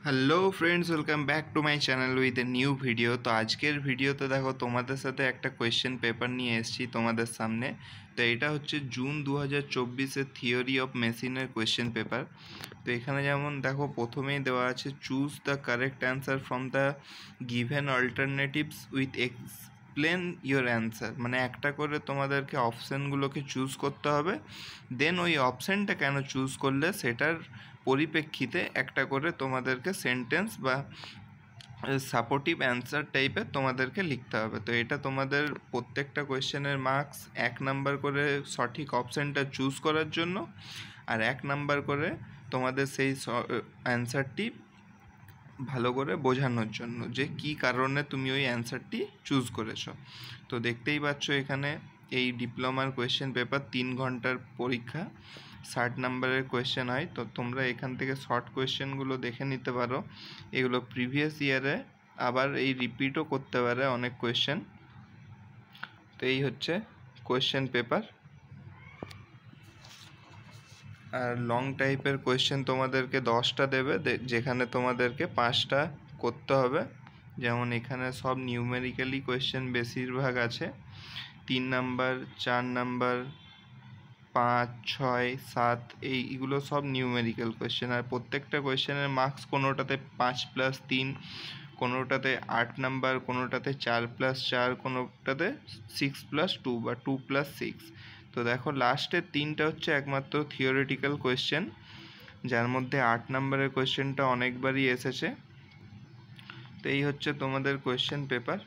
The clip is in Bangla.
Hello friends, welcome back to my channel with a new video. তো আজকের ভিডিওতে দেখো তোমাদের সাথে একটা কোয়েশ্চেন পেপার নিয়ে এসেছি তোমাদের সামনে। তো এটা হচ্ছে জুন 2024-এর থিওরি অফ মেশিনের কোয়েশ্চেন পেপার। তো এখানে যেমন দেখো প্রথমেই দেওয়া আছে choose the correct answer from the given alternatives with explain your answer. মানে একটা করে তোমাদেরকে অপশানগুলোকে চুজ করতে হবে, দেন ওই অপশানটা কেন চুজ করলে সেটার পরিপ্রেক্ষিতে একটা করে তোমাদেরকে সেন্টেন্স বা সাপোর্টিভ অ্যান্সার টাইপের তোমাদেরকে লিখতে হবে। তো এটা তোমাদের প্রত্যেকটা কোয়েশ্চেনের মার্কস 1 নাম্বার করে সঠিক অপশানটা চুজ করার জন্য, আর 1 নাম্বার করে তোমাদের সেই অ্যান্সারটি ভালো করে বোঝানোর জন্য যে কী কারণে তুমি ওই অ্যান্সারটি চুজ করেছো। তো দেখতেই পাচ্ছ এখানে এই ডিপ্লোমার কোয়েশ্চেন পেপার 3 ঘন্টার পরীক্ষা, 60 নাম্বারের কোয়েশ্চেন হয়। তো তোমরা এখান থেকে শর্ট কোয়েশ্চেনগুলো দেখে নিতে পারো। এগুলো প্রিভিয়াস ইয়ারে আবার এই রিপিটও করতে পারে অনেক কোয়েশ্চেন। তো এই হচ্ছে কোয়েশ্চেন পেপার। আর লং টাইপের কোয়েশ্চেন তোমাদেরকে 10টা দেবে, যেখানে তোমাদেরকে 5টা করতে হবে। যেমন এখানে সব নিউমেরিক্যালি কোয়েশ্চেন বেশিরভাগ আছে, 3 নাম্বার, 4 নাম্বার, 5, 6, 7 এইগুলো সব নিউমেরিক্যাল কোয়েশ্চেন। আর প্রত্যেকটা কোয়েশ্চেনের মার্কস কোনোটাতে 5+3, কোনোটাতে 8 নাম্বার, কোনোটাতে 4+4, কোনোটাতে 6+2 বা 2+6। তো দেখো লাস্টের 3টা হচ্ছে একমাত্র থিওরিটিক্যাল কোয়েশ্চেন, যার মধ্যে 8 নাম্বারের কোয়েশ্চেনটা অনেকবারই এসেছে। তো এই হচ্ছে তোমাদের কোয়েশ্চেন পেপার।